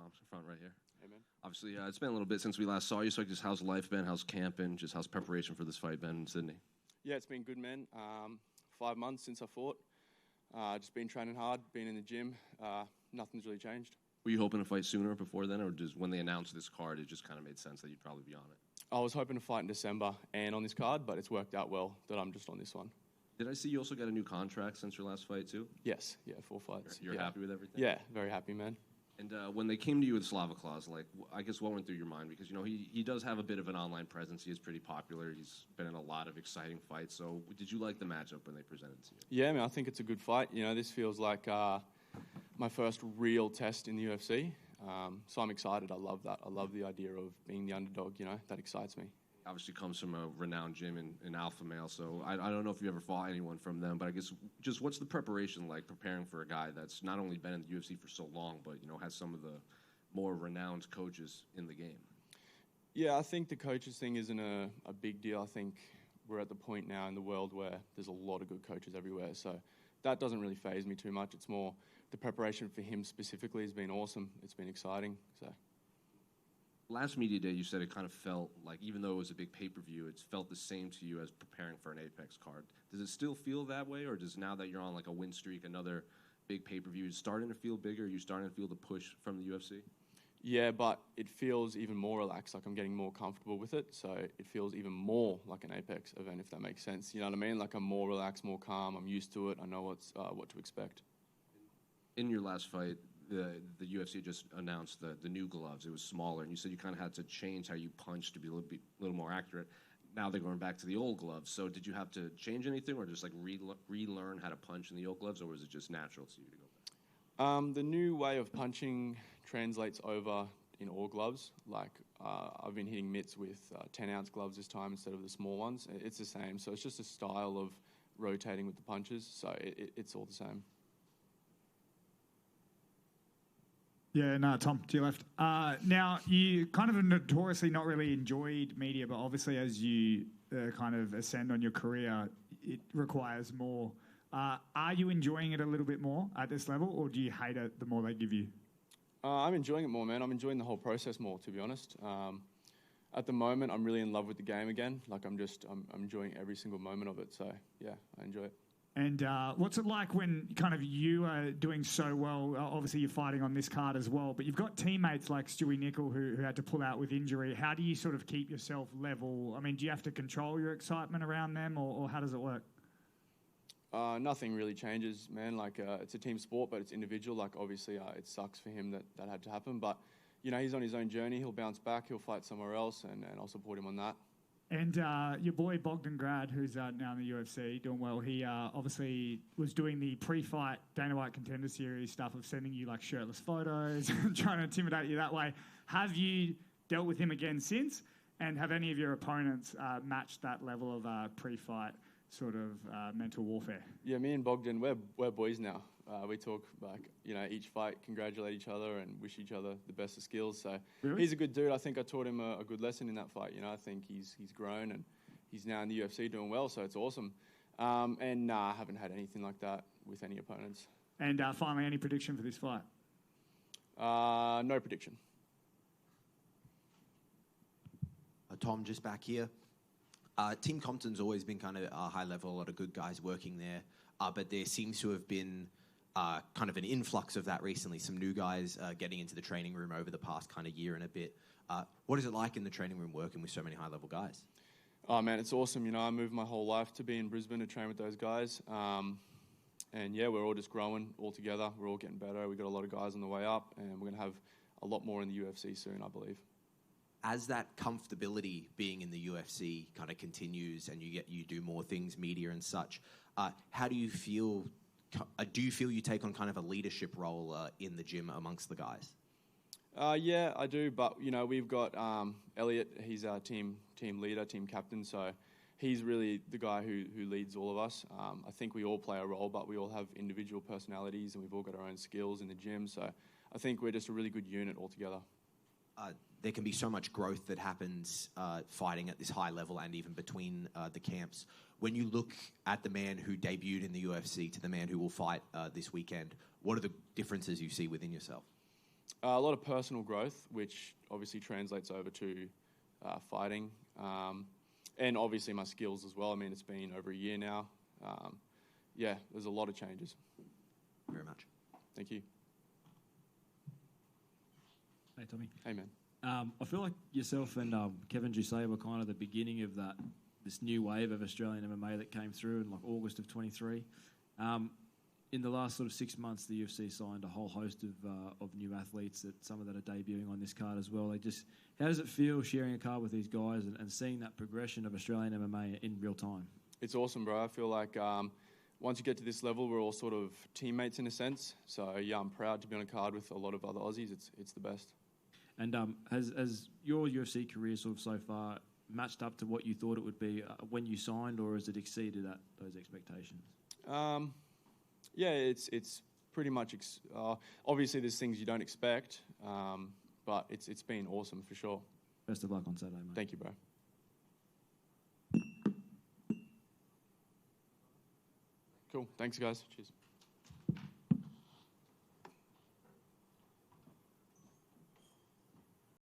Tom, front right here. Hey, man. Obviously, it's been a little bit since we last saw you, so just how's life been? How's camp been? Just how's preparation for this fight been in Sydney? Yeah, it's been good, man. 5 months since I fought. Just been training hard, been in the gym. Nothing's really changed. Were you hoping to fight sooner before then, or just when they announced this card, it just kind of made sense that you'd probably be on it? I was hoping to fight in December and on this card, but it's worked out well that I'm just on this one. Did I see you also got a new contract since your last fight, too? Yes, yeah, 4 fights. You're happy with everything? Yeah, very happy, man. And when they came to you with Slava Claus, like, I guess what went through your mind? Because, you know, he does have a bit of an online presence. He is pretty popular. He's been in a lot of exciting fights. So did you like the matchup when they presented it to you? Yeah, man, I think it's a good fight. You know, this feels like my first real test in the UFC. So I'm excited. I love that. I love the idea of being the underdog, you know. That excites me. Obviously comes from a renowned gym in Alpha Male, so I don't know if you ever fought anyone from them, but I guess just what's the preparation like preparing for a guy that's not only been in the UFC for so long, but, you know, has some of the more renowned coaches in the game? Yeah, I think the coaches thing isn't a big deal. I think we're at the point now in the world where there's a lot of good coaches everywhere, so that doesn't really faze me too much. It's more the preparation for him specifically has been awesome. It's been exciting, so... Last media day, you said it kind of felt like, even though it was a big pay-per-view, it felt the same to you as preparing for an Apex card. Does it still feel that way, or does now that you're on like a win streak, another big pay-per-view, is starting to feel bigger? Are you starting to feel the push from the UFC? Yeah, but it feels even more relaxed, like I'm getting more comfortable with it, so it feels even more like an Apex event, if that makes sense. You know what I mean? Like I'm more relaxed, more calm, I'm used to it, I know what to expect. In your last fight, the UFC just announced the new gloves. It was smaller, and you said you kind of had to change how you punch to be a little more accurate. Now they're going back to the old gloves. So did you have to change anything, or just like relearn how to punch in the old gloves, or was it just natural to you to go back? The new way of punching translates over in all gloves. Like I've been hitting mitts with 10-ounce gloves this time instead of the small ones. It's the same. So it's just a style of rotating with the punches. So it's all the same. Yeah, no, Tom, to your left. Now, you kind of have notoriously not really enjoyed media, but obviously as you kind of ascend on your career, it requires more. Are you enjoying it a little bit more at this level, or do you hate it the more they give you? I'm enjoying it more, man. I'm enjoying the whole process more, to be honest. At the moment, I'm really in love with the game again. Like, I'm enjoying every single moment of it. So, yeah, I enjoy it. And what's it like when kind of you are doing so well? Obviously, you're fighting on this card as well, but you've got teammates like Stewie Nickel who had to pull out with injury. How do you sort of keep yourself level? I mean, do you have to control your excitement around them, or how does it work? Nothing really changes, man. Like, it's a team sport, but it's individual. Like, obviously, it sucks for him that had to happen. But, you know, he's on his own journey. He'll bounce back. He'll fight somewhere else, and I'll support him on that. And your boy Bogdan Grad, who's now in the UFC, doing well, he obviously was doing the pre-fight Dana White Contender Series stuff of sending you like shirtless photos and trying to intimidate you that way. Have you dealt with him again since? And have any of your opponents matched that level of pre-fight sort of mental warfare? Yeah, me and Bogdan, we're boys now. We talk, like, you know, each fight, congratulate each other and wish each other the best of skills. So really? He's a good dude. I think I taught him a good lesson in that fight. You know, I think he's grown and he's now in the UFC doing well, so it's awesome. And I haven't had anything like that with any opponents. And finally, any prediction for this fight? No prediction. Tom, just back here. Team Compton's always been kind of high level, a lot of good guys working there, but there seems to have been kind of an influx of that recently, some new guys getting into the training room over the past kind of year and a bit. What is it like in the training room working with so many high-level guys? Oh, man, it's awesome. You know, I moved my whole life to be in Brisbane to train with those guys. And, yeah, we're all just growing all together. We're all getting better. We've got a lot of guys on the way up, and we're going to have a lot more in the UFC soon, I believe. As that comfortability being in the UFC kind of continues and you do more things, media and such, how do you feel? Do you feel you take on kind of a leadership role in the gym amongst the guys? Yeah, I do. But, you know, we've got Elliot. He's our team leader, team captain. So he's really the guy who leads all of us. I think we all play a role, but we all have individual personalities and we've all got our own skills in the gym. So I think we're just a really good unit altogether. There can be so much growth that happens fighting at this high level and even between the camps. When you look at the man who debuted in the UFC to the man who will fight this weekend, what are the differences you see within yourself? A lot of personal growth, which obviously translates over to fighting, and obviously my skills as well. I mean, it's been over a year now. Yeah, there's a lot of changes. Very much. Thank you. Hey, Tommy. Hey, man. I feel like yourself and Kevin Jousset were kind of the beginning of this new wave of Australian MMA that came through in like August of 23. In the last sort of 6 months, the UFC signed a whole host of new athletes, that some of that are debuting on this card as well. How does it feel sharing a card with these guys and seeing that progression of Australian MMA in real time? It's awesome, bro. I feel like once you get to this level, we're all sort of teammates in a sense. So yeah, I'm proud to be on a card with a lot of other Aussies. It's the best. And has your UFC career sort of so far matched up to what you thought it would be when you signed, or has it exceeded those expectations? Yeah, it's pretty much. Obviously, there's things you don't expect, but it's been awesome for sure. Best of luck on Saturday, mate. Thank you, bro. Cool. Thanks, guys. Cheers.